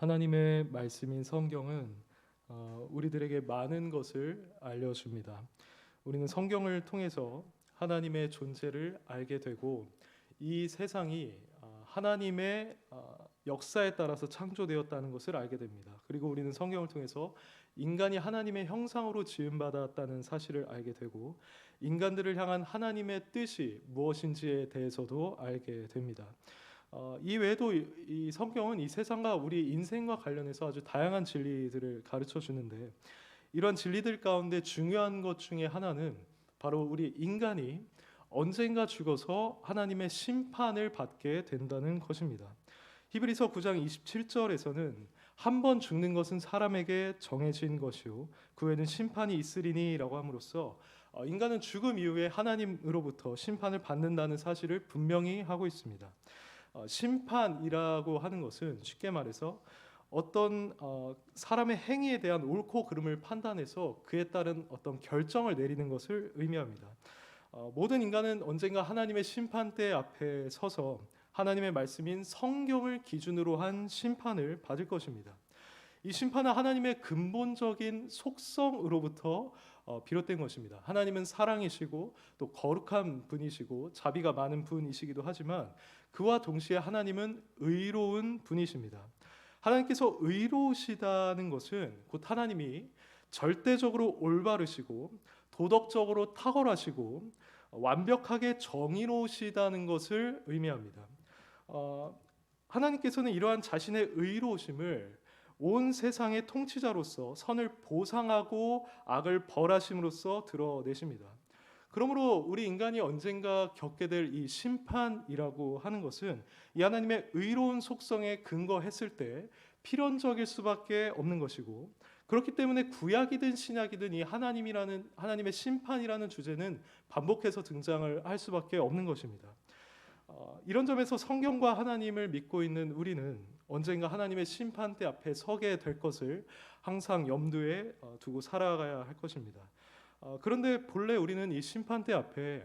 하나님의 말씀인 성경은 우리들에게 많은 것을 알려줍니다. 우리는 성경을 통해서 하나님의 존재를 알게 되고 이 세상이 하나님의 역사에 따라서 창조되었다는 것을 알게 됩니다. 그리고 우리는 성경을 통해서 인간이 하나님의 형상으로 지음받았다는 사실을 알게 되고 인간들을 향한 하나님의 뜻이 무엇인지에 대해서도 알게 됩니다. 이 외에도 이 성경은 이 세상과 우리 인생과 관련해서 아주 다양한 진리들을 가르쳐 주는데 이런 진리들 가운데 중요한 것 중에 하나는 바로 우리 인간이 언젠가 죽어서 하나님의 심판을 받게 된다는 것입니다. 히브리서 9장 27절에서는 한 번 죽는 것은 사람에게 정해진 것이요 그 후에는 심판이 있으리니라고 함으로써 인간은 죽음 이후에 하나님으로부터 심판을 받는다는 사실을 분명히 하고 있습니다. 심판이라고 하는 것은 쉽게 말해서 어떤 사람의 행위에 대한 옳고 그름을 판단해서 그에 따른 어떤 결정을 내리는 것을 의미합니다. 모든 인간은 언젠가 하나님의 심판대 앞에 서서 하나님의 말씀인 성경을 기준으로 한 심판을 받을 것입니다. 이 심판은 하나님의 근본적인 속성으로부터 비롯된 것입니다. 하나님은 사랑이시고 또 거룩한 분이시고 자비가 많은 분이시기도 하지만 그와 동시에 하나님은 의로운 분이십니다. 하나님께서 의로우시다는 것은 곧 하나님이 절대적으로 올바르시고 도덕적으로 탁월하시고 완벽하게 정의로우시다는 것을 의미합니다. 하나님께서는 이러한 자신의 의로우심을 온 세상의 통치자로서 선을 보상하고 악을 벌하심으로써 드러내십니다. 그러므로 우리 인간이 언젠가 겪게 될 이 심판이라고 하는 것은 이 하나님의 의로운 속성에 근거했을 때 필연적일 수밖에 없는 것이고 그렇기 때문에 구약이든 신약이든 이 하나님의 심판이라는 주제는 반복해서 등장을 할 수밖에 없는 것입니다. 이런 점에서 성경과 하나님을 믿고 있는 우리는 언젠가 하나님의 심판대 앞에 서게 될 것을 항상 염두에 두고 살아가야 할 것입니다. 그런데 본래 우리는 이 심판대 앞에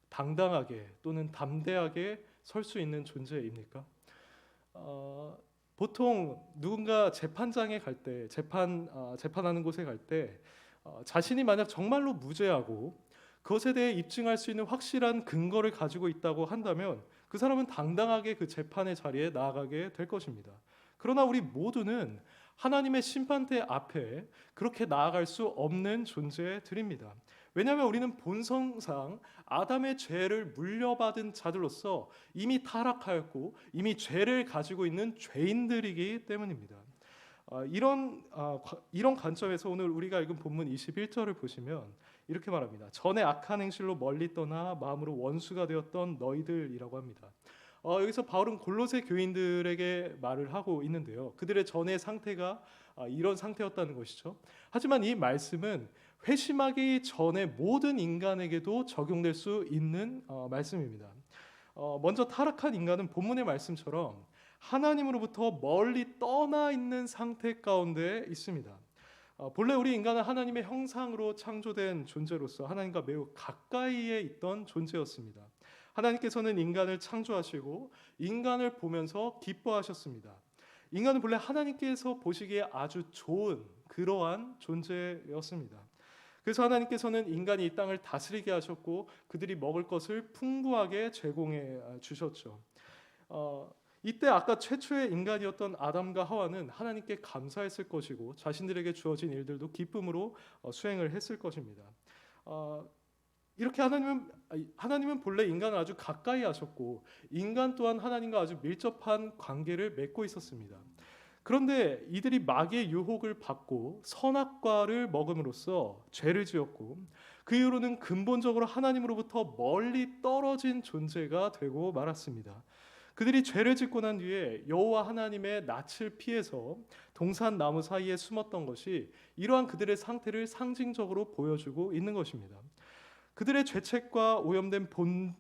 당당하게 또는 담대하게 설 수 있는 존재입니까? 보통 누군가 재판장에 갈 때, 재판하는 곳에 갈 때 자신이 만약 정말로 무죄하고 그것에 대해 입증할 수 있는 확실한 근거를 가지고 있다고 한다면 그 사람은 당당하게 그 재판의 자리에 나아가게 될 것입니다. 그러나 우리 모두는 하나님의 심판대 앞에 그렇게 나아갈 수 없는 존재들입니다. 왜냐하면 우리는 본성상 아담의 죄를 물려받은 자들로서 이미 타락하였고 이미 죄를 가지고 있는 죄인들이기 때문입니다. 이런 관점에서 오늘 우리가 읽은 본문 21절을 보시면 이렇게 말합니다. 전에 악한 행실로 멀리 떠나 마음으로 원수가 되었던 너희들이라고 합니다. 여기서 바울은 골로새 교인들에게 말을 하고 있는데요. 그들의 전의 상태가 이런 상태였다는 것이죠. 하지만 이 말씀은 회심하기 전에 모든 인간에게도 적용될 수 있는 말씀입니다. 먼저 타락한 인간은 본문의 말씀처럼 하나님으로부터 멀리 떠나 있는 상태 가운데 있습니다. 본래 우리 인간은 하나님의 형상으로 창조된 존재로서 하나님과 매우 가까이에 있던 존재였습니다. 하나님께서는 인간을 창조하시고 인간을 보면서 기뻐하셨습니다. 인간은 본래 하나님께서 보시기에 아주 좋은 그러한 존재였습니다. 그래서 하나님께서는 인간이 이 땅을 다스리게 하셨고 그들이 먹을 것을 풍부하게 제공해 주셨죠. 이때 아까 최초의 인간이었던 아담과 하와는 하나님께 감사했을 것이고 자신들에게 주어진 일들도 기쁨으로 수행을 했을 것입니다. 이렇게 하나님은 본래 인간을 아주 가까이 하셨고 인간 또한 하나님과 아주 밀접한 관계를 맺고 있었습니다. 그런데 이들이 마귀의 유혹을 받고 선악과를 먹음으로써 죄를 지었고 그 이후로는 근본적으로 하나님으로부터 멀리 떨어진 존재가 되고 말았습니다. 그들이 죄를 짓고 난 뒤에 여호와 하나님의 낯을 피해서 동산 나무 사이에 숨었던 것이 이러한 그들의 상태를 상징적으로 보여주고 있는 것입니다. 그들의 죄책과 오염된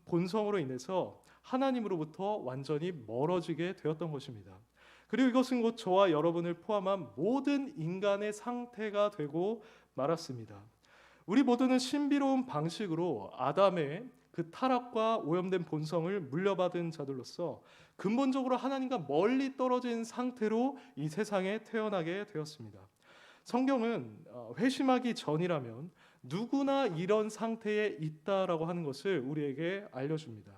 본성으로 인해서 하나님으로부터 완전히 멀어지게 되었던 것입니다. 그리고 이것은 곧 저와 여러분을 포함한 모든 인간의 상태가 되고 말았습니다. 우리 모두는 신비로운 방식으로 아담의 그 타락과 오염된 본성을 물려받은 자들로서 근본적으로 하나님과 멀리 떨어진 상태로 이 세상에 태어나게 되었습니다. 성경은 회심하기 전이라면 누구나 이런 상태에 있다라고 하는 것을 우리에게 알려줍니다.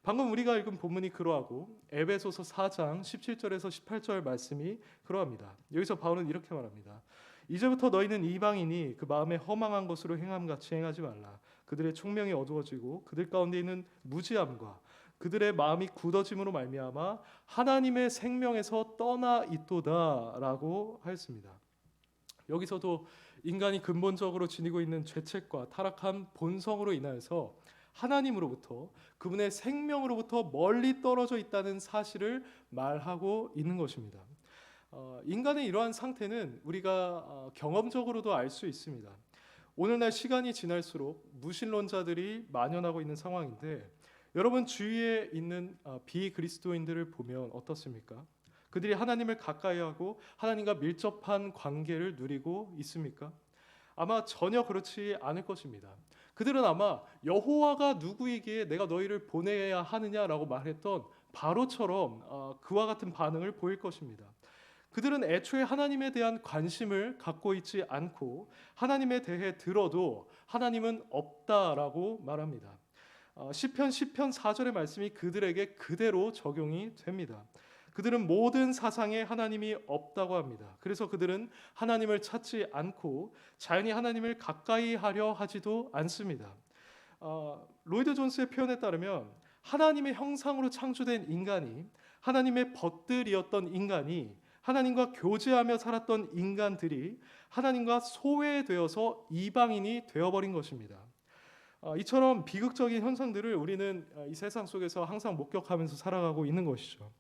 방금 우리가 읽은 본문이 그러하고 에베소서 4장 17절에서 18절 말씀이 그러합니다. 여기서 바울은 이렇게 말합니다. 이제부터 너희는 이방인이 그 마음에 허망한 것으로 행함같이 행하지 말라. 그들의 총명이 어두워지고 그들 가운데 있는 무지함과 그들의 마음이 굳어짐으로 말미암아 하나님의 생명에서 떠나 있도다라고 하였습니다. 여기서도 인간이 근본적으로 지니고 있는 죄책과 타락한 본성으로 인하여서 하나님으로부터 그분의 생명으로부터 멀리 떨어져 있다는 사실을 말하고 있는 것입니다. 인간의 이러한 상태는 우리가 경험적으로도 알 수 있습니다. 오늘날 시간이 지날수록 무신론자들이 만연하고 있는 상황인데 여러분 주위에 있는 비그리스도인들을 보면 어떻습니까? 그들이 하나님을 가까이하고 하나님과 밀접한 관계를 누리고 있습니까? 아마 전혀 그렇지 않을 것입니다. 그들은 아마 여호와가 누구이기에 내가 너희를 보내야 하느냐라고 말했던 바로처럼 그와 같은 반응을 보일 것입니다. 그들은 애초에 하나님에 대한 관심을 갖고 있지 않고 하나님에 대해 들어도 하나님은 없다라고 말합니다. 시편 4절의 말씀이 그들에게 그대로 적용이 됩니다. 그들은 모든 사상에 하나님이 없다고 합니다. 그래서 그들은 하나님을 찾지 않고 자연히 하나님을 가까이 하려 하지도 않습니다. 로이드 존스의 표현에 따르면 하나님의 형상으로 창조된 인간이 하나님의 벗들이었던 인간이 하나님과 교제하며 살았던 인간들이 하나님과 소외되어서 이방인이 되어버린 것입니다. 이처럼 비극적인 현상들을 우리는 이 세상 속에서 항상 목격하면서 살아가고 있는 것이죠.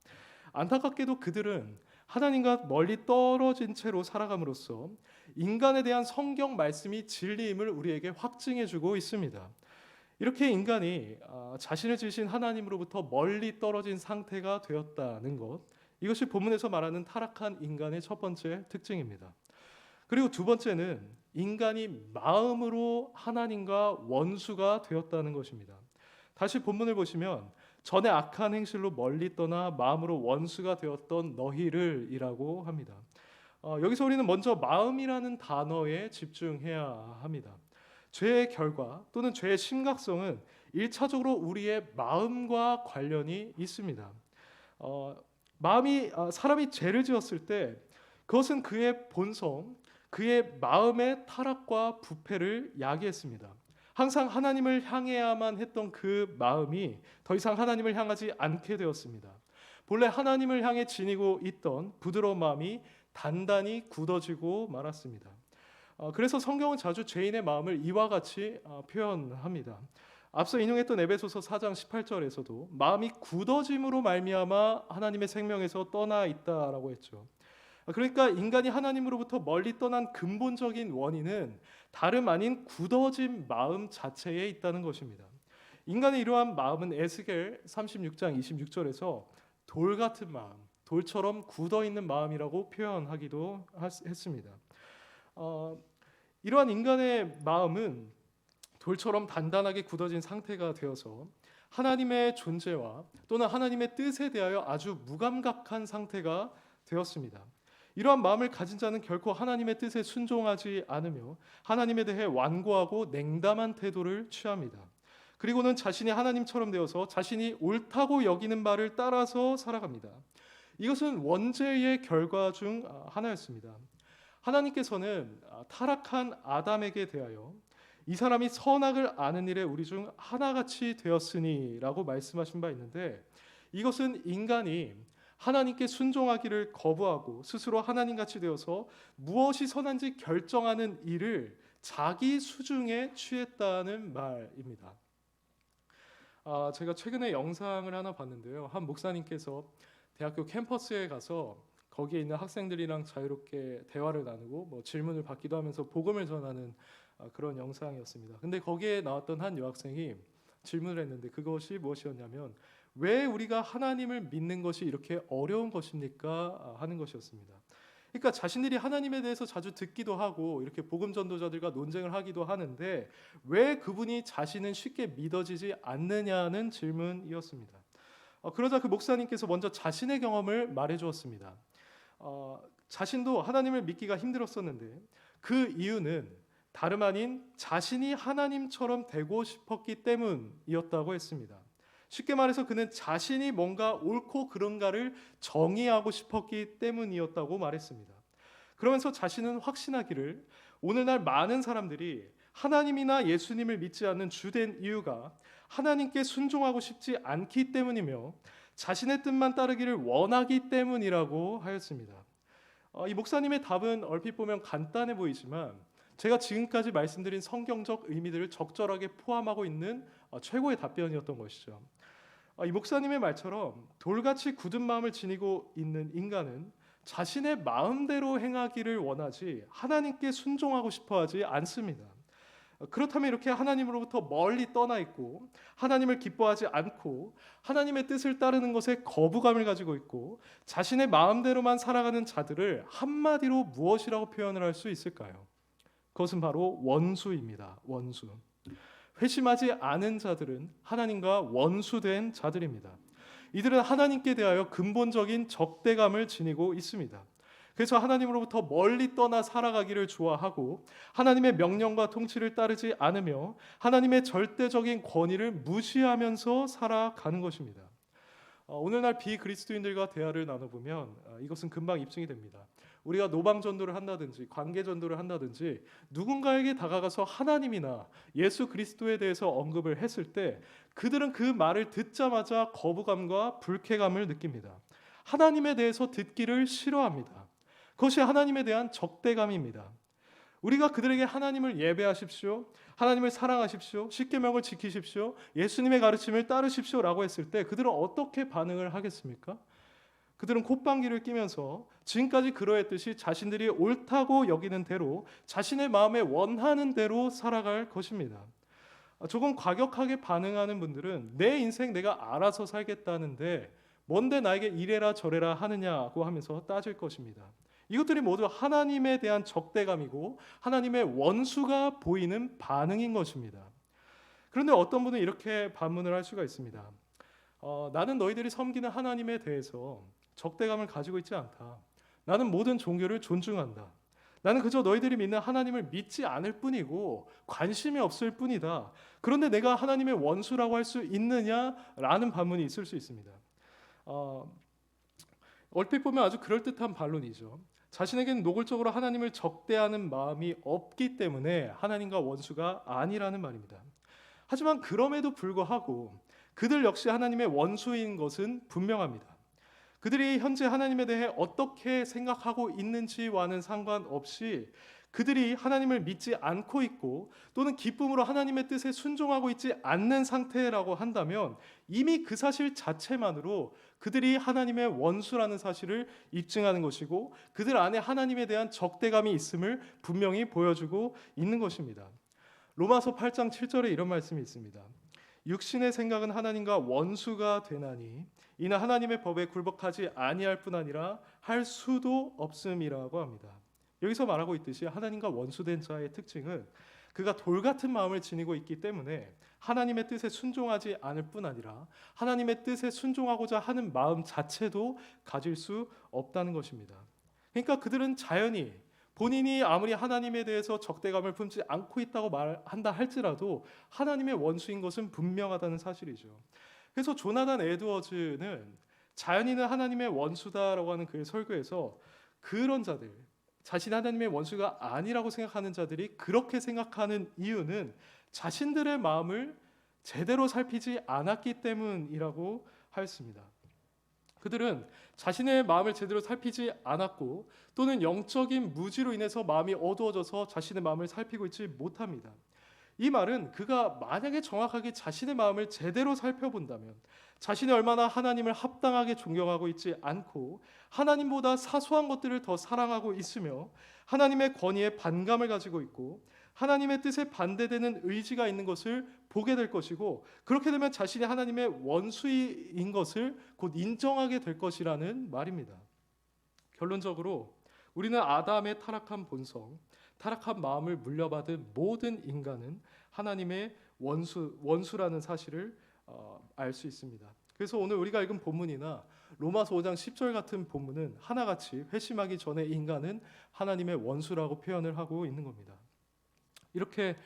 안타깝게도 그들은 하나님과 멀리 떨어진 채로 살아감으로써 인간에 대한 성경 말씀이 진리임을 우리에게 확증해주고 있습니다. 이렇게 인간이 자신을 지으신 하나님으로부터 멀리 떨어진 상태가 되었다는 것, 이것이 본문에서 말하는 타락한 인간의 첫 번째 특징입니다. 그리고 두 번째는 인간이 마음으로 하나님과 원수가 되었다는 것입니다. 다시 본문을 보시면 전에 악한 행실로 멀리 떠나 마음으로 원수가 되었던 너희를 이라고 합니다. 여기서 우리는 먼저 마음이라는 단어에 집중해야 합니다. 죄의 결과 또는 죄의 심각성은 1차적으로 우리의 마음과 관련이 있습니다. 사람이 죄를 지었을 때 그것은 그의 본성, 그의 마음의 타락과 부패를 야기했습니다. 항상 하나님을 향해야만 했던 그 마음이 더 이상 하나님을 향하지 않게 되었습니다. 본래 하나님을 향해 지니고 있던 부드러운 마음이 단단히 굳어지고 말았습니다. 그래서 성경은 자주 죄인의 마음을 이와 같이 표현합니다. 앞서 인용했던 에베소서 4장 18절에서도 마음이 굳어짐으로 말미암아 하나님의 생명에서 떠나 있다라고 했죠. 그러니까 인간이 하나님으로부터 멀리 떠난 근본적인 원인은 다름 아닌 굳어진 마음 자체에 있다는 것입니다. 인간의 이러한 마음은 에스겔 36장 26절에서 돌 같은 마음, 돌처럼 굳어 있는 마음이라고 표현하기도 했습니다. 이러한 인간의 마음은 돌처럼 단단하게 굳어진 상태가 되어서 하나님의 존재와 또는 하나님의 뜻에 대하여 아주 무감각한 상태가 되었습니다. 이러한 마음을 가진 자는 결코 하나님의 뜻에 순종하지 않으며 하나님에 대해 완고하고 냉담한 태도를 취합니다. 그리고는 자신이 하나님처럼 되어서 자신이 옳다고 여기는 바를 따라서 살아갑니다. 이것은 원죄의 결과 중 하나였습니다. 하나님께서는 타락한 아담에게 대하여 이 사람이 선악을 아는 일에 우리 중 하나같이 되었으니라고 말씀하신 바 있는데, 이것은 인간이 하나님께 순종하기를 거부하고 스스로 하나님같이 되어서 무엇이 선한지 결정하는 일을 자기 수중에 취했다는 말입니다. 제가 최근에 영상을 하나 봤는데요. 한 목사님께서 대학교 캠퍼스에 가서 거기에 있는 학생들이랑 자유롭게 대화를 나누고 질문을 받기도 하면서 복음을 전하는 그런 영상이었습니다. 근데 거기에 나왔던 한 여학생이 질문을 했는데 그것이 무엇이었냐면, 왜 우리가 하나님을 믿는 것이 이렇게 어려운 것입니까? 하는 것이었습니다. 그러니까 자신들이 하나님에 대해서 자주 듣기도 하고 이렇게 복음 전도자들과 논쟁을 하기도 하는데 왜 그분이 자신은 쉽게 믿어지지 않느냐는 질문이었습니다. 그러자 그 목사님께서 먼저 자신의 경험을 말해 주었습니다. 자신도 하나님을 믿기가 힘들었었는데 그 이유는 다름 아닌 자신이 하나님처럼 되고 싶었기 때문이었다고 했습니다. 쉽게 말해서 그는 자신이 뭔가 옳고 그른가를 정의하고 싶었기 때문이었다고 말했습니다. 그러면서 자신은 확신하기를 오늘날 많은 사람들이 하나님이나 예수님을 믿지 않는 주된 이유가 하나님께 순종하고 싶지 않기 때문이며 자신의 뜻만 따르기를 원하기 때문이라고 하였습니다. 이 목사님의 답은 얼핏 보면 간단해 보이지만 제가 지금까지 말씀드린 성경적 의미들을 적절하게 포함하고 있는 최고의 답변이었던 것이죠. 이 목사님의 말처럼 돌같이 굳은 마음을 지니고 있는 인간은 자신의 마음대로 행하기를 원하지 하나님께 순종하고 싶어하지 않습니다. 그렇다면 이렇게 하나님으로부터 멀리 떠나 있고 하나님을 기뻐하지 않고 하나님의 뜻을 따르는 것에 거부감을 가지고 있고 자신의 마음대로만 살아가는 자들을 한마디로 무엇이라고 표현을 할 수 있을까요? 그것은 바로 원수입니다. 원수. 회심하지 않은 자들은 하나님과 원수된 자들입니다. 이들은 하나님께 대하여 근본적인 적대감을 지니고 있습니다. 그래서 하나님으로부터 멀리 떠나 살아가기를 좋아하고 하나님의 명령과 통치를 따르지 않으며 하나님의 절대적인 권위를 무시하면서 살아가는 것입니다. 오늘날 비그리스도인들과 대화를 나눠보면 이것은 금방 입증이 됩니다. 우리가 노방 전도를 한다든지 관계 전도를 한다든지 누군가에게 다가가서 하나님이나 예수 그리스도에 대해서 언급을 했을 때 그들은 그 말을 듣자마자 거부감과 불쾌감을 느낍니다. 하나님에 대해서 듣기를 싫어합니다. 그것이 하나님에 대한 적대감입니다. 우리가 그들에게 하나님을 예배하십시오, 하나님을 사랑하십시오, 십계명을 지키십시오, 예수님의 가르침을 따르십시오라고 했을 때 그들은 어떻게 반응을 하겠습니까? 그들은 콧방귀를 뀌면서 지금까지 그러했듯이 자신들이 옳다고 여기는 대로 자신의 마음에 원하는 대로 살아갈 것입니다. 조금 과격하게 반응하는 분들은 내 인생 내가 알아서 살겠다는데 뭔데 나에게 이래라 저래라 하느냐고 하면서 따질 것입니다. 이것들이 모두 하나님에 대한 적대감이고 하나님의 원수가 보이는 반응인 것입니다. 그런데 어떤 분은 이렇게 반문을 할 수가 있습니다. 나는 너희들이 섬기는 하나님에 대해서 적대감을 가지고 있지 않다. 나는 모든 종교를 존중한다. 나는 그저 너희들이 믿는 하나님을 믿지 않을 뿐이고 관심이 없을 뿐이다. 그런데 내가 하나님의 원수라고 할 수 있느냐라는 반문이 있을 수 있습니다. 얼핏 보면 아주 그럴듯한 반론이죠. 자신에게는 노골적으로 하나님을 적대하는 마음이 없기 때문에 하나님과 원수가 아니라는 말입니다. 하지만 그럼에도 불구하고 그들 역시 하나님의 원수인 것은 분명합니다. 그들이 현재 하나님에 대해 어떻게 생각하고 있는지와는 상관없이 그들이 하나님을 믿지 않고 있고 또는 기쁨으로 하나님의 뜻에 순종하고 있지 않는 상태라고 한다면 이미 그 사실 자체만으로 그들이 하나님의 원수라는 사실을 입증하는 것이고 그들 안에 하나님에 대한 적대감이 있음을 분명히 보여주고 있는 것입니다. 로마서 8장 7절에 이런 말씀이 있습니다. 육신의 생각은 하나님과 원수가 되나니 이는 하나님의 법에 굴복하지 아니할 뿐 아니라 할 수도 없음이라고 합니다. 여기서 말하고 있듯이 하나님과 원수된 자의 특징은 그가 돌같은 마음을 지니고 있기 때문에 하나님의 뜻에 순종하지 않을 뿐 아니라 하나님의 뜻에 순종하고자 하는 마음 자체도 가질 수 없다는 것입니다. 그러니까 그들은 자연히 본인이 아무리 하나님에 대해서 적대감을 품지 않고 있다고 말한다 할지라도 하나님의 원수인 것은 분명하다는 사실이죠. 그래서 조나단 에드워즈는 자연인은 하나님의 원수다라고 하는 그의 설교에서 그런 자들, 자신 하나님의 원수가 아니라고 생각하는 자들이 그렇게 생각하는 이유는 자신들의 마음을 제대로 살피지 않았기 때문이라고 하였습니다. 그들은 자신의 마음을 제대로 살피지 않았고 또는 영적인 무지로 인해서 마음이 어두워져서 자신의 마음을 살피고 있지 못합니다. 이 말은 그가 만약에 정확하게 자신의 마음을 제대로 살펴본다면 자신이 얼마나 하나님을 합당하게 존경하고 있지 않고 하나님보다 사소한 것들을 더 사랑하고 있으며 하나님의 권위에 반감을 가지고 있고 하나님의 뜻에 반대되는 의지가 있는 것을 보게 될 것이고 그렇게 되면 자신이 하나님의 원수인 것을 곧 인정하게 될 것이라는 말입니다. 결론적으로 우리는 아담의 타락한 본성, 타락한 마음을 물려받은 모든 인간은 하나님의 원수라는 사실을 알 수 있습니다. 그래서 오늘 우리가 읽은 본문이나 로마서 5장 10절 같은 본문은 하나같이 회심하기 전에 인간은 하나님의 원수라고 표현을 하고 있는 겁니다. 이렇게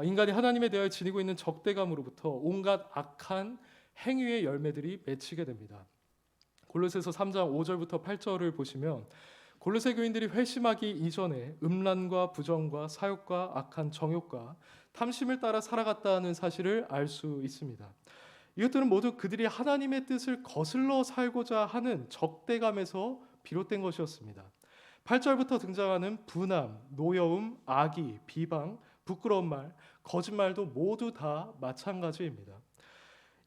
인간이 하나님에 대하여 지니고 있는 적대감으로부터 온갖 악한 행위의 열매들이 맺히게 됩니다. 골로새서 3장 5절부터 8절을 보시면 골로새 교인들이 회심하기 이전에 음란과 부정과 사욕과 악한 정욕과 탐심을 따라 살아갔다는 사실을 알 수 있습니다. 이것들은 모두 그들이 하나님의 뜻을 거슬러 살고자 하는 적대감에서 비롯된 것이었습니다. 8절부터 등장하는 분함, 노여움, 악의, 비방, 부끄러운 말, 거짓말도 모두 다 마찬가지입니다.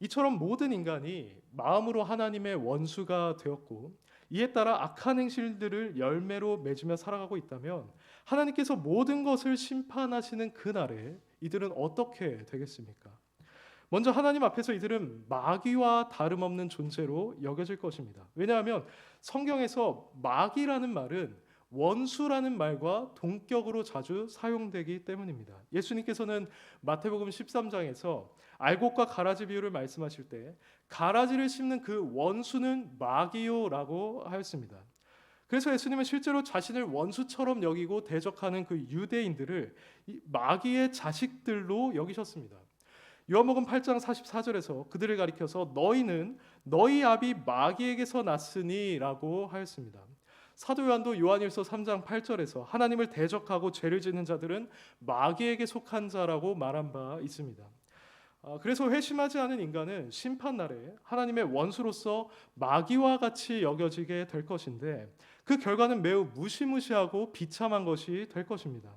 이처럼 모든 인간이 마음으로 하나님의 원수가 되었고 이에 따라 악한 행실들을 열매로 맺으며 살아가고 있다면 하나님께서 모든 것을 심판하시는 그날에 이들은 어떻게 되겠습니까? 먼저 하나님 앞에서 이들은 마귀와 다름없는 존재로 여겨질 것입니다. 왜냐하면 성경에서 마귀라는 말은 원수라는 말과 동격으로 자주 사용되기 때문입니다. 예수님께서는 마태복음 13장에서 알곡과 가라지 비유를 말씀하실 때 가라지를 씹는 그 원수는 마귀요라고 하였습니다. 그래서 예수님은 실제로 자신을 원수처럼 여기고 대적하는 그 유대인들을 마귀의 자식들로 여기셨습니다. 요한복음 8장 44절에서 그들을 가리켜서 너희는 너희 아비 마귀에게서 났으니 라고 하였습니다. 사도 요한도 요한일서 3장 8절에서 하나님을 대적하고 죄를 짓는 자들은 마귀에게 속한 자라고 말한 바 있습니다. 그래서 회심하지 않은 인간은 심판날에 하나님의 원수로서 마귀와 같이 여겨지게 될 것인데 그 결과는 매우 무시무시하고 비참한 것이 될 것입니다.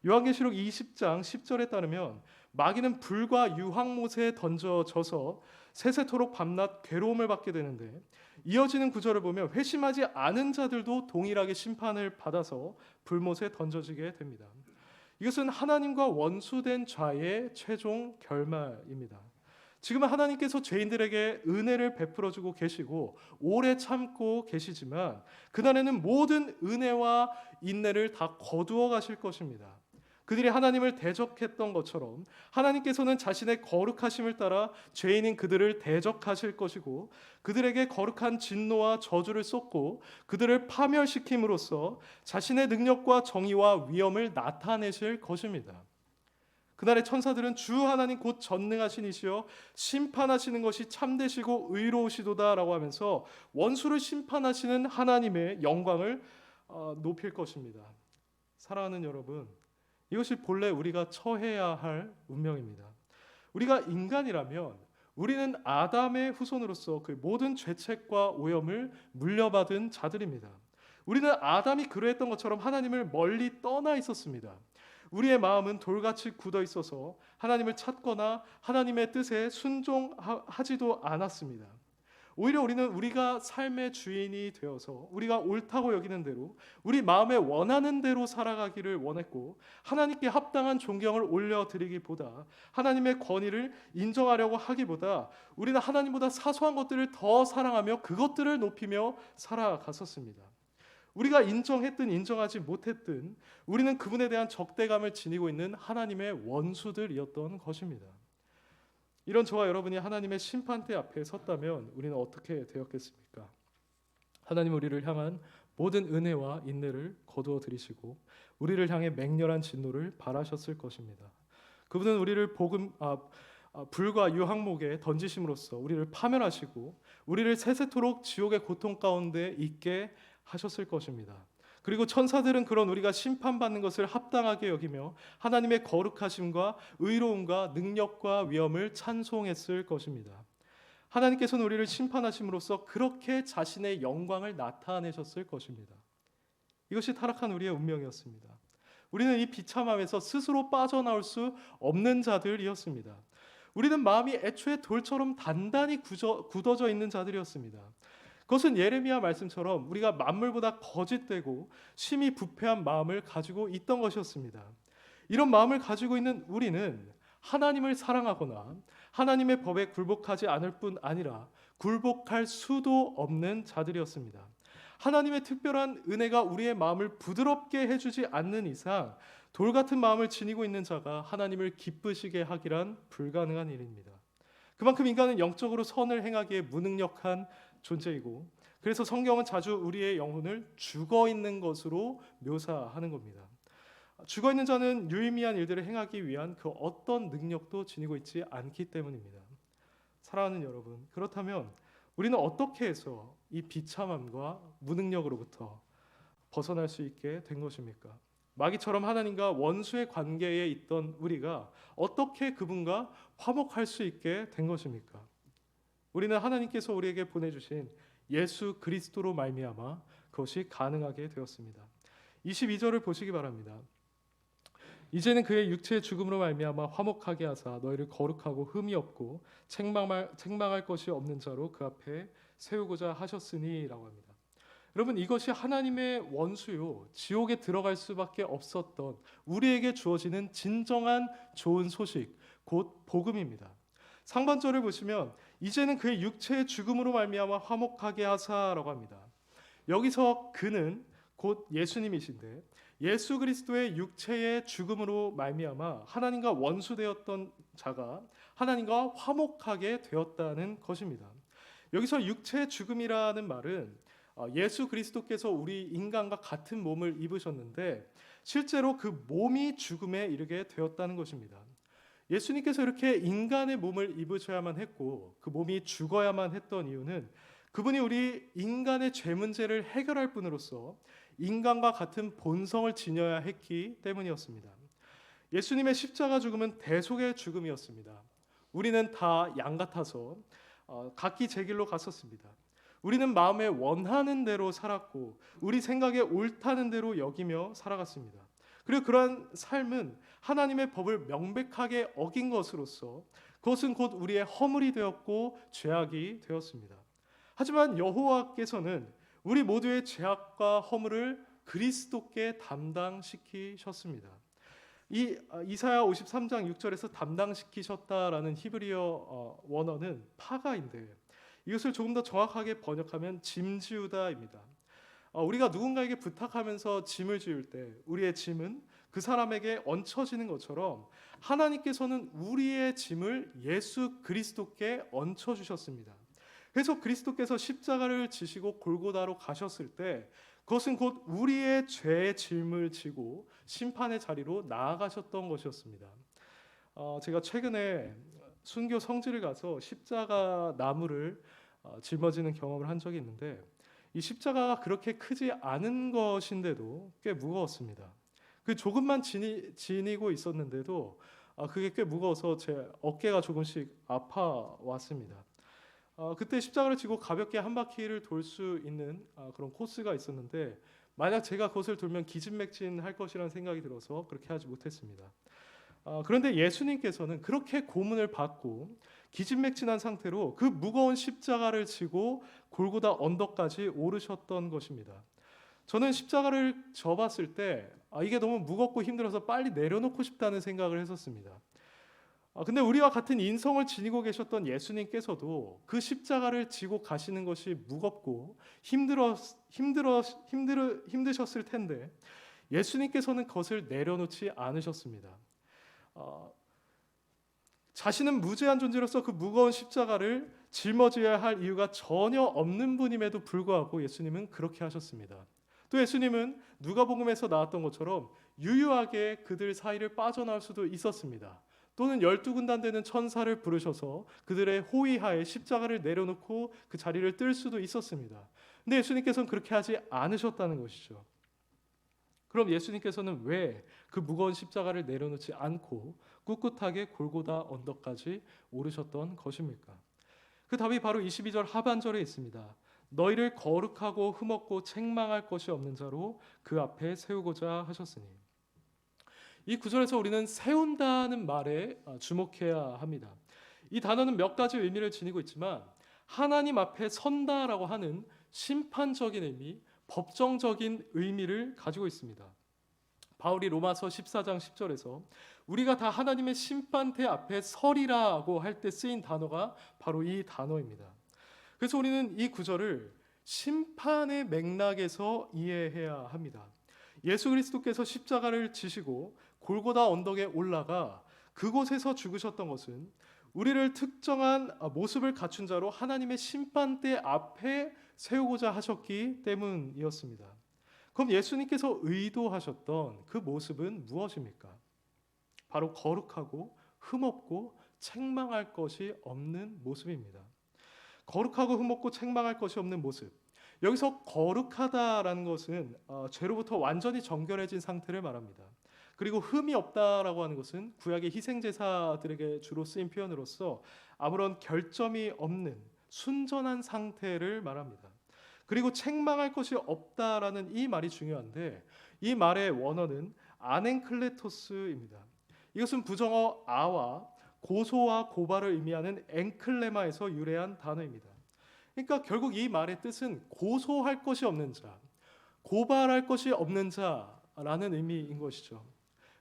요한계시록 20장 10절에 따르면 마귀는 불과 유황못에 던져져서 세세토록 밤낮 괴로움을 받게 되는데 이어지는 구절을 보면 회심하지 않은 자들도 동일하게 심판을 받아서 불못에 던져지게 됩니다. 이것은 하나님과 원수된 자의 최종 결말입니다. 지금은 하나님께서 죄인들에게 은혜를 베풀어주고 계시고 오래 참고 계시지만 그날에는 모든 은혜와 인내를 다 거두어 가실 것입니다. 그들이 하나님을 대적했던 것처럼 하나님께서는 자신의 거룩하심을 따라 죄인인 그들을 대적하실 것이고 그들에게 거룩한 진노와 저주를 쏟고 그들을 파멸시킴으로써 자신의 능력과 정의와 위엄을 나타내실 것입니다. 그날의 천사들은 주 하나님 곧 전능하신 이시여 심판하시는 것이 참되시고 의로우시도다라고 하면서 원수를 심판하시는 하나님의 영광을 높일 것입니다. 사랑하는 여러분, 이것이 본래 우리가 처해야 할 운명입니다. 우리가 인간이라면 우리는 아담의 후손으로서 그 모든 죄책과 오염을 물려받은 자들입니다. 우리는 아담이 그러했던 것처럼 하나님을 멀리 떠나 있었습니다. 우리의 마음은 돌같이 굳어 있어서 하나님을 찾거나 하나님의 뜻에 순종하지도 않았습니다. 오히려 우리는 우리가 삶의 주인이 되어서 우리가 옳다고 여기는 대로 우리 마음에 원하는 대로 살아가기를 원했고 하나님께 합당한 존경을 올려드리기보다 하나님의 권위를 인정하려고 하기보다 우리는 하나님보다 사소한 것들을 더 사랑하며 그것들을 높이며 살아갔었습니다. 우리가 인정했든 인정하지 못했든 우리는 그분에 대한 적대감을 지니고 있는 하나님의 원수들이었던 것입니다. 이런 저와 여러분이 하나님의 심판대 앞에 섰다면 우리는 어떻게 되었겠습니까? 하나님 우리를 향한 모든 은혜와 인내를 거두어 들이시고 우리를 향해 맹렬한 진노를 발하셨을 것입니다. 그분은 우리를 불과 유황목에 던지심으로써 우리를 파멸하시고 우리를 세세토록 지옥의 고통 가운데 있게 하셨을 것입니다. 그리고 천사들은 그런 우리가 심판받는 것을 합당하게 여기며 하나님의 거룩하심과 의로움과 능력과 위엄을 찬송했을 것입니다. 하나님께서는 우리를 심판하심으로써 그렇게 자신의 영광을 나타내셨을 것입니다. 이것이 타락한 우리의 운명이었습니다. 우리는 이 비참함에서 스스로 빠져나올 수 없는 자들이었습니다. 우리는 마음이 애초에 돌처럼 단단히 굳어져 있는 자들이었습니다. 그것은 예레미야 말씀처럼 우리가 만물보다 거짓되고 심히 부패한 마음을 가지고 있던 것이었습니다. 이런 마음을 가지고 있는 우리는 하나님을 사랑하거나 하나님의 법에 굴복하지 않을 뿐 아니라 굴복할 수도 없는 자들이었습니다. 하나님의 특별한 은혜가 우리의 마음을 부드럽게 해주지 않는 이상 돌 같은 마음을 지니고 있는 자가 하나님을 기쁘시게 하기란 불가능한 일입니다. 그만큼 인간은 영적으로 선을 행하기에 무능력한 존재이고, 그래서 성경은 자주 우리의 영혼을 죽어 있는 것으로 묘사하는 겁니다. 죽어 있는 자는 유의미한 일들을 행하기 위한 그 어떤 능력도 지니고 있지 않기 때문입니다. 사랑하는 여러분, 그렇다면 우리는 어떻게 해서 이 비참함과 무능력으로부터 벗어날 수 있게 된 것입니까? 마귀처럼 하나님과 원수의 관계에 있던 우리가 어떻게 그분과 화목할 수 있게 된 것입니까? 우리는 하나님께서 우리에게 보내주신 예수 그리스도로 말미암아 그것이 가능하게 되었습니다. 22절을 보시기 바랍니다. 이제는 그의 육체의 죽음으로 말미암아 화목하게 하사 너희를 거룩하고 흠이 없고 책망할 것이 없는 자로 그 앞에 세우고자 하셨으니라고 합니다. 여러분, 이것이 하나님의 원수요 지옥에 들어갈 수밖에 없었던 우리에게 주어지는 진정한 좋은 소식, 곧 복음입니다. 상반절을 보시면 이제는 그의 육체의 죽음으로 말미암아 화목하게 하사라고 합니다. 여기서 그는 곧 예수님이신데 예수 그리스도의 육체의 죽음으로 말미암아 하나님과 원수되었던 자가 하나님과 화목하게 되었다는 것입니다. 여기서 육체의 죽음이라는 말은 예수 그리스도께서 우리 인간과 같은 몸을 입으셨는데 실제로 그 몸이 죽음에 이르게 되었다는 것입니다. 예수님께서 이렇게 인간의 몸을 입으셔야만 했고 그 몸이 죽어야만 했던 이유는 그분이 우리 인간의 죄 문제를 해결할 분으로서 인간과 같은 본성을 지녀야 했기 때문이었습니다. 예수님의 십자가 죽음은 대속의 죽음이었습니다. 우리는 다 양 같아서 각기 제 길로 갔었습니다. 우리는 마음에 원하는 대로 살았고 우리 생각에 옳다는 대로 여기며 살아갔습니다. 그리고 그러한 삶은 하나님의 법을 명백하게 어긴 것으로서 그것은 곧 우리의 허물이 되었고 죄악이 되었습니다. 하지만 여호와께서는 우리 모두의 죄악과 허물을 그리스도께 담당시키셨습니다. 이 이사야 53장 6절에서 담당시키셨다라는 히브리어 원어는 파가인데 이것을 조금 더 정확하게 번역하면 짐지우다입니다. 우리가 누군가에게 부탁하면서 짐을 지울 때 우리의 짐은 그 사람에게 얹혀지는 것처럼 하나님께서는 우리의 짐을 예수 그리스도께 얹혀주셨습니다. 그래서 그리스도께서 십자가를 지시고 골고다로 가셨을 때 그것은 곧 우리의 죄의 짐을 지고 심판의 자리로 나아가셨던 것이었습니다. 제가 최근에 순교 성지를 가서 십자가 나무를 짊어지는 경험을 한 적이 있는데 이 십자가가 그렇게 크지 않은 것인데도 꽤 무거웠습니다. 그 조금만 지니고 있었는데도 그게 꽤 무거워서 제 어깨가 조금씩 아파왔습니다. 그때 십자가를 지고 가볍게 한 바퀴를 돌 수 있는 그런 코스가 있었는데 만약 제가 그것을 돌면 기진맥진할 것이라는 생각이 들어서 그렇게 하지 못했습니다. 그런데 예수님께서는 그렇게 고문을 받고 기진맥진한 상태로 그 무거운 십자가를 지고 골고다 언덕까지 오르셨던 것입니다. 저는 십자가를 져봤을 때 이게 너무 무겁고 힘들어서 빨리 내려놓고 싶다는 생각을 했었습니다. 근데 우리와 같은 인성을 지니고 계셨던 예수님께서도 그 십자가를 지고 가시는 것이 무겁고 힘드셨을 텐데 예수님께서는 그것을 내려놓지 않으셨습니다. 자신은 무죄한 존재로서 그 무거운 십자가를 짊어져야 할 이유가 전혀 없는 분임에도 불구하고 예수님은 그렇게 하셨습니다. 또 예수님은 누가복음에서 나왔던 것처럼 유유하게 그들 사이를 빠져나올 수도 있었습니다. 또는 12군단 되는 천사를 부르셔서 그들의 호위하에 십자가를 내려놓고 그 자리를 뜰 수도 있었습니다. 근데 예수님께서는 그렇게 하지 않으셨다는 것이죠. 그럼 예수님께서는 왜 그 무거운 십자가를 내려놓지 않고 꿋꿋하게 골고다 언덕까지 오르셨던 것입니까? 그 답이 바로 22절 하반절에 있습니다. 너희를 거룩하고 흠없고 책망할 것이 없는 자로 그 앞에 세우고자 하셨으니. 이 구절에서 우리는 세운다는 말에 주목해야 합니다. 이 단어는 몇 가지 의미를 지니고 있지만 하나님 앞에 선다라고 하는 심판적인 의미, 법정적인 의미를 가지고 있습니다. 바울이 로마서 14장 10절에서 우리가 다 하나님의 심판대 앞에 서리라고 할 때 쓰인 단어가 바로 이 단어입니다. 그래서 우리는 이 구절을 심판의 맥락에서 이해해야 합니다. 예수 그리스도께서 십자가를 지시고 골고다 언덕에 올라가 그곳에서 죽으셨던 것은 우리를 특정한 모습을 갖춘 자로 하나님의 심판대 앞에 세우고자 하셨기 때문이었습니다. 그럼 예수님께서 의도하셨던 그 모습은 무엇입니까? 바로 거룩하고 흠없고 책망할 것이 없는 모습입니다. 거룩하고 흠없고 책망할 것이 없는 모습. 여기서 거룩하다라는 것은 죄로부터 완전히 정결해진 상태를 말합니다. 그리고 흠이 없다라고 하는 것은 구약의 희생제사들에게 주로 쓰인 표현으로서 아무런 결점이 없는 순전한 상태를 말합니다. 그리고 책망할 것이 없다라는 이 말이 중요한데 이 말의 원어는 아넨클레토스입니다. 이것은 부정어 아와 고소와 고발을 의미하는 엔클레마에서 유래한 단어입니다. 그러니까 결국 이 말의 뜻은 고소할 것이 없는 자, 고발할 것이 없는 자라는 의미인 것이죠.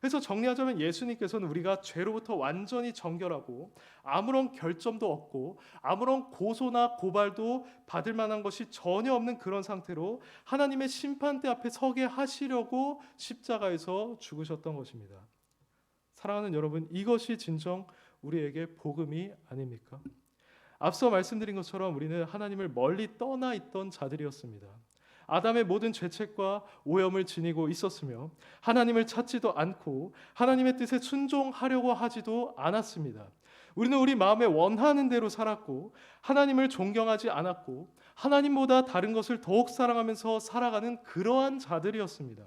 그래서 정리하자면 예수님께서는 우리가 죄로부터 완전히 정결하고 아무런 결점도 없고 아무런 고소나 고발도 받을 만한 것이 전혀 없는 그런 상태로 하나님의 심판대 앞에 서게 하시려고 십자가에서 죽으셨던 것입니다. 사랑하는 여러분, 이것이 진정 우리에게 복음이 아닙니까? 앞서 말씀드린 것처럼 우리는 하나님을 멀리 떠나 있던 자들이었습니다. 아담의 모든 죄책과 오염을 지니고 있었으며 하나님을 찾지도 않고 하나님의 뜻에 순종하려고 하지도 않았습니다. 우리는 우리 마음에 원하는 대로 살았고 하나님을 존경하지 않았고 하나님보다 다른 것을 더욱 사랑하면서 살아가는 그러한 자들이었습니다.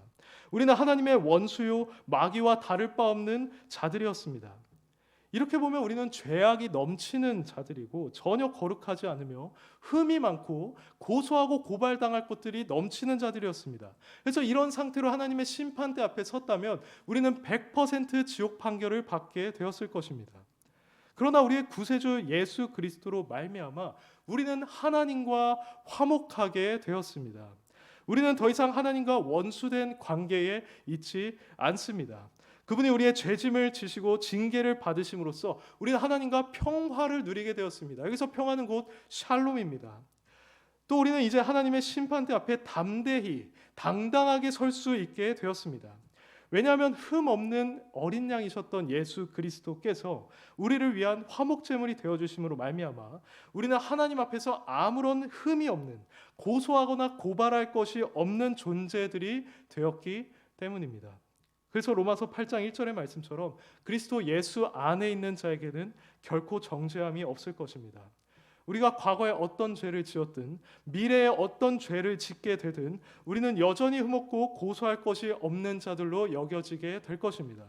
우리는 하나님의 원수요 마귀와 다를 바 없는 자들이었습니다. 이렇게 보면 우리는 죄악이 넘치는 자들이고 전혀 거룩하지 않으며 흠이 많고 고소하고 고발당할 것들이 넘치는 자들이었습니다. 그래서 이런 상태로 하나님의 심판대 앞에 섰다면 우리는 100% 지옥 판결을 받게 되었을 것입니다. 그러나 우리의 구세주 예수 그리스도로 말미암아 우리는 하나님과 화목하게 되었습니다. 우리는 더 이상 하나님과 원수된 관계에 있지 않습니다. 그분이 우리의 죄짐을 지시고 징계를 받으심으로써 우리는 하나님과 평화를 누리게 되었습니다. 여기서 평화는 곧 샬롬입니다. 또 우리는 이제 하나님의 심판대 앞에 담대히 당당하게 설 수 있게 되었습니다. 왜냐하면 흠 없는 어린 양이셨던 예수 그리스도께서 우리를 위한 화목제물이 되어주심으로 말미암아 우리는 하나님 앞에서 아무런 흠이 없는 고소하거나 고발할 것이 없는 존재들이 되었기 때문입니다. 그래서 로마서 8장 1절의 말씀처럼 그리스도 예수 안에 있는 자에게는 결코 정죄함이 없을 것입니다. 우리가 과거에 어떤 죄를 지었든 미래에 어떤 죄를 짓게 되든 우리는 여전히 흠없고 고소할 것이 없는 자들로 여겨지게 될 것입니다.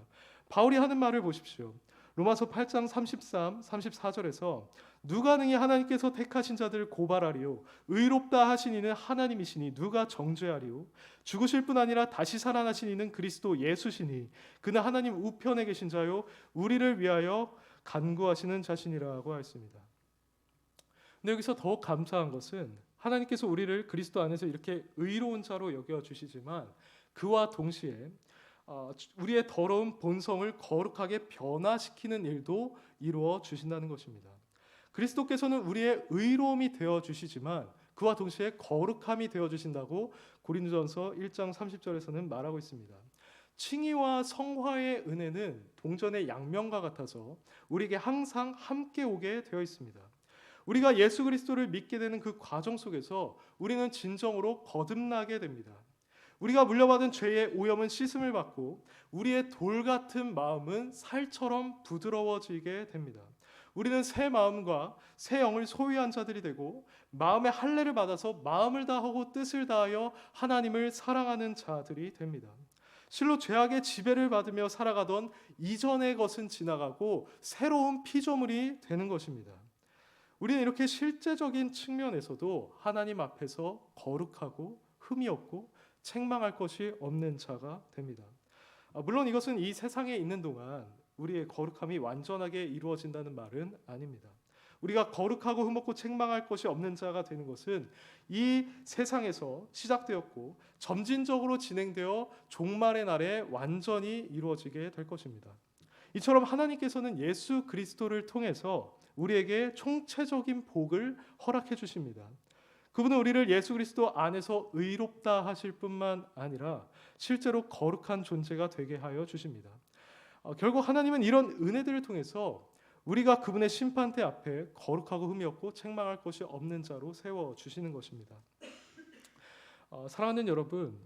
바울이 하는 말을 보십시오. 로마서 8장 33, 34절에서 누가 능히 하나님께서 택하신 자들을 고발하리요 의롭다 하신 이는 하나님이시니 누가 정죄하리요 죽으실 뿐 아니라 다시 살아나신 이는 그리스도 예수시니 그는 하나님 우편에 계신 자요 우리를 위하여 간구하시는 자신이라고 했습니다. 근데 여기서 더욱 감사한 것은 하나님께서 우리를 그리스도 안에서 이렇게 의로운 자로 여겨주시지만 그와 동시에 우리의 더러운 본성을 거룩하게 변화시키는 일도 이루어 주신다는 것입니다. 그리스도께서는 우리의 의로움이 되어 주시지만 그와 동시에 거룩함이 되어 주신다고 고린도전서 1장 30절에서는 말하고 있습니다. 칭의와 성화의 은혜는 동전의 양면과 같아서 우리에게 항상 함께 오게 되어 있습니다. 우리가 예수 그리스도를 믿게 되는 그 과정 속에서 우리는 진정으로 거듭나게 됩니다. 우리가 물려받은 죄의 오염은 씻음을 받고 우리의 돌 같은 마음은 살처럼 부드러워지게 됩니다. 우리는 새 마음과 새 영을 소유한 자들이 되고 마음의 할례를 받아서 마음을 다하고 뜻을 다하여 하나님을 사랑하는 자들이 됩니다. 실로 죄악의 지배를 받으며 살아가던 이전의 것은 지나가고 새로운 피조물이 되는 것입니다. 우리는 이렇게 실제적인 측면에서도 하나님 앞에서 거룩하고 흠이 없고 책망할 것이 없는 자가 됩니다. 물론 이것은 이 세상에 있는 동안 우리의 거룩함이 완전하게 이루어진다는 말은 아닙니다. 우리가 거룩하고 흠없고 책망할 것이 없는 자가 되는 것은 이 세상에서 시작되었고 점진적으로 진행되어 종말의 날에 완전히 이루어지게 될 것입니다. 이처럼 하나님께서는 예수 그리스도를 통해서 우리에게 총체적인 복을 허락해 주십니다. 그분은 우리를 예수 그리스도 안에서 의롭다 하실 뿐만 아니라 실제로 거룩한 존재가 되게 하여 주십니다. 결국 하나님은 이런 은혜들을 통해서 우리가 그분의 심판대 앞에 거룩하고 흠이 없고 책망할 것이 없는 자로 세워 주시는 것입니다. 사랑하는 여러분,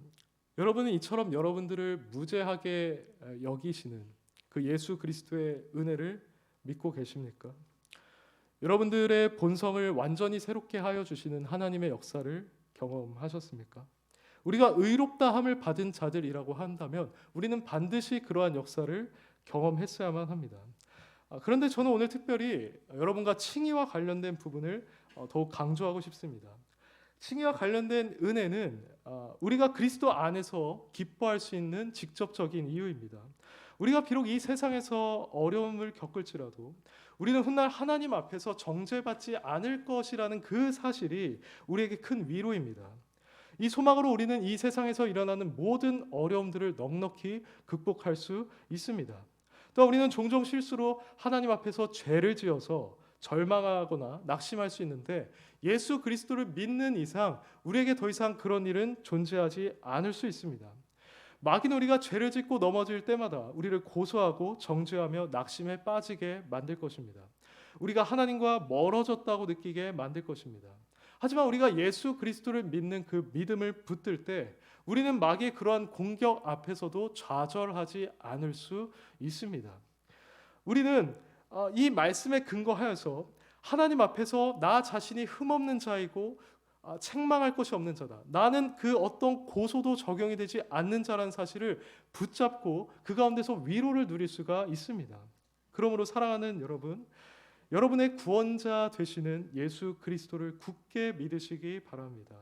여러분은 이처럼 여러분들을 무죄하게 여기시는 그 예수 그리스도의 은혜를 믿고 계십니까? 여러분들의 본성을 완전히 새롭게 하여 주시는 하나님의 역사를 경험하셨습니까? 우리가 의롭다 함을 받은 자들이라고 한다면 우리는 반드시 그러한 역사를 경험했어야만 합니다. 그런데 저는 오늘 특별히 여러분과 칭의와 관련된 부분을 더욱 강조하고 싶습니다. 칭의와 관련된 은혜는 우리가 그리스도 안에서 기뻐할 수 있는 직접적인 이유입니다. 우리가 비록 이 세상에서 어려움을 겪을지라도 우리는 훗날 하나님 앞에서 정죄받지 않을 것이라는 그 사실이 우리에게 큰 위로입니다. 이 소망으로 우리는 이 세상에서 일어나는 모든 어려움들을 넉넉히 극복할 수 있습니다. 또 우리는 종종 실수로 하나님 앞에서 죄를 지어서 절망하거나 낙심할 수 있는데 예수 그리스도를 믿는 이상 우리에게 더 이상 그런 일은 존재하지 않을 수 있습니다. 마귀는 우리가 죄를 짓고 넘어질 때마다 우리를 고소하고 정죄하며 낙심에 빠지게 만들 것입니다. 우리가 하나님과 멀어졌다고 느끼게 만들 것입니다. 하지만 우리가 예수 그리스도를 믿는 그 믿음을 붙들 때 우리는 마귀의 그러한 공격 앞에서도 좌절하지 않을 수 있습니다. 우리는 이 말씀에 근거하여서 하나님 앞에서 나 자신이 흠없는 자이고 책망할 것이 없는 자다. 나는 그 어떤 고소도 적용이 되지 않는 자라는 사실을 붙잡고 그 가운데서 위로를 누릴 수가 있습니다. 그러므로 사랑하는 여러분, 여러분의 구원자 되시는 예수 그리스도를 굳게 믿으시기 바랍니다.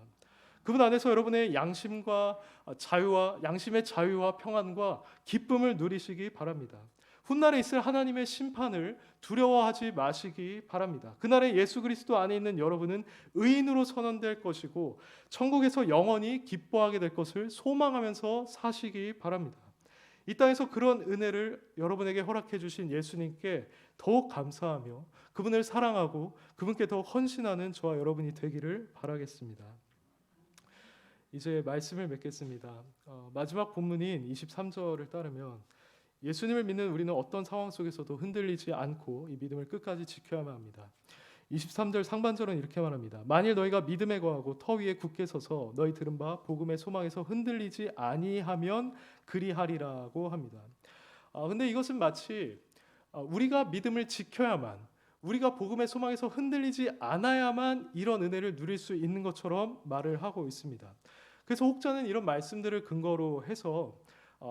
그분 안에서 여러분의 양심과 자유와 양심의 자유와 평안과 기쁨을 누리시기 바랍니다. 훗날에 있을 하나님의 심판을 두려워하지 마시기 바랍니다. 그날에 예수 그리스도 안에 있는 여러분은 의인으로 선언될 것이고 천국에서 영원히 기뻐하게 될 것을 소망하면서 사시기 바랍니다. 이 땅에서 그런 은혜를 여러분에게 허락해 주신 예수님께 더욱 감사하며 그분을 사랑하고 그분께 더욱 헌신하는 저와 여러분이 되기를 바라겠습니다. 이제 말씀을 맺겠습니다. 마지막 본문인 23절을 따르면 예수님을 믿는 우리는 어떤 상황 속에서도 흔들리지 않고 이 믿음을 끝까지 지켜야만 합니다. 23절 상반절은 이렇게 말합니다. 만일 너희가 믿음에 거하고 터 위에 굳게 서서 너희 들은 바 복음의 소망에서 흔들리지 아니하면 그리하리라고 합니다. 근데 이것은 마치 우리가 믿음을 지켜야만, 우리가 복음의 소망에서 흔들리지 않아야만 이런 은혜를 누릴 수 있는 것처럼 말을 하고 있습니다. 그래서 혹자는 이런 말씀들을 근거로 해서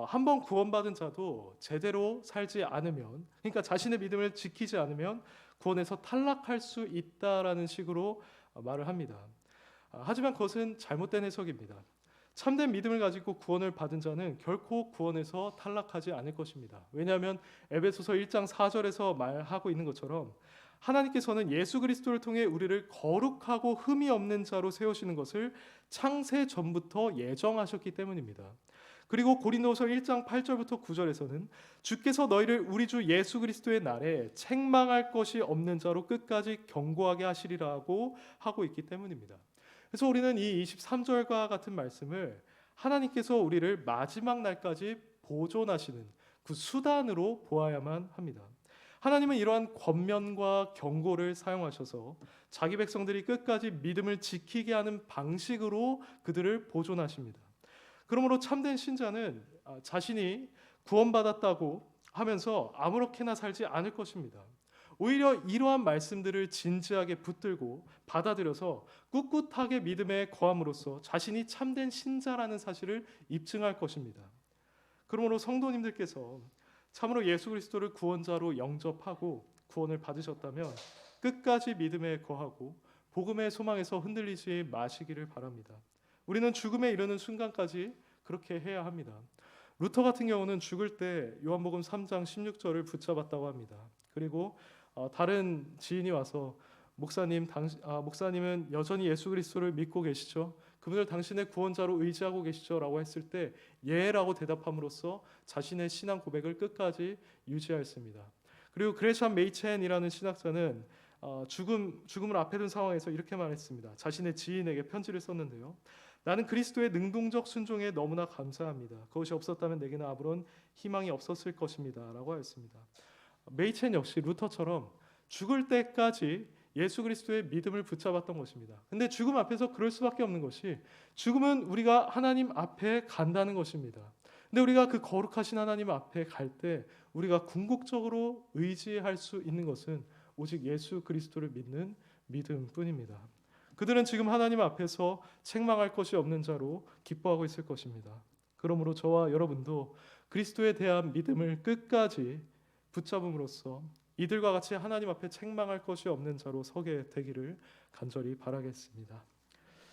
한번 구원받은 자도 제대로 살지 않으면, 그러니까 자신의 믿음을 지키지 않으면 구원에서 탈락할 수 있다라는 식으로 말을 합니다. 하지만 그것은 잘못된 해석입니다. 참된 믿음을 가지고 구원을 받은 자는 결코 구원에서 탈락하지 않을 것입니다. 왜냐하면 에베소서 1장 4절에서 말하고 있는 것처럼 하나님께서는 예수 그리스도를 통해 우리를 거룩하고 흠이 없는 자로 세우시는 것을 창세 전부터 예정하셨기 때문입니다. 그리고 고린도서 1장 8절부터 9절에서는 주께서 너희를 우리 주 예수 그리스도의 날에 책망할 것이 없는 자로 끝까지 경고하게 하시리라고 하고 있기 때문입니다. 그래서 우리는 이 23절과 같은 말씀을 하나님께서 우리를 마지막 날까지 보존하시는 그 수단으로 보아야만 합니다. 하나님은 이러한 권면과 경고를 사용하셔서 자기 백성들이 끝까지 믿음을 지키게 하는 방식으로 그들을 보존하십니다. 그러므로 참된 신자는 자신이 구원받았다고 하면서 아무렇게나 살지 않을 것입니다. 오히려 이러한 말씀들을 진지하게 붙들고 받아들여서 꿋꿋하게 믿음에 거함으로써 자신이 참된 신자라는 사실을 입증할 것입니다. 그러므로 성도님들께서 참으로 예수 그리스도를 구원자로 영접하고 구원을 받으셨다면 끝까지 믿음에 거하고 복음의 소망에서 흔들리지 마시기를 바랍니다. 우리는 죽음에 이르는 순간까지 그렇게 해야 합니다. 루터 같은 경우는 죽을 때 요한복음 3장 16절을 붙잡았다고 합니다. 그리고 다른 지인이 와서 목사님은 여전히 예수 그리스도를 믿고 계시죠? 그분을 당신의 구원자로 의지하고 계시죠? 라고 했을 때 예라고 대답함으로써 자신의 신앙 고백을 끝까지 유지하였습니다. 그리고 그레샴 메이첸이라는 신학자는 죽음을 앞에 둔 상황에서 이렇게 말했습니다. 자신의 지인에게 편지를 썼는데요. 나는 그리스도의 능동적 순종에 너무나 감사합니다. 그것이 없었다면 내게는 아무런 희망이 없었을 것입니다라고 하였습니다. 메이첸 역시 루터처럼 죽을 때까지 예수 그리스도의 믿음을 붙잡았던 것입니다. 근데 죽음 앞에서 그럴 수밖에 없는 것이 죽음은 우리가 하나님 앞에 간다는 것입니다. 근데 우리가 그 거룩하신 하나님 앞에 갈 때 우리가 궁극적으로 의지할 수 있는 것은 오직 예수 그리스도를 믿는 믿음뿐입니다. 그들은 지금 하나님 앞에서 책망할 것이 없는 자로 기뻐하고 있을 것입니다. 그러므로 저와 여러분도 그리스도에 대한 믿음을 끝까지 붙잡음으로써 이들과 같이 하나님 앞에 책망할 것이 없는 자로 서게 되기를 간절히 바라겠습니다.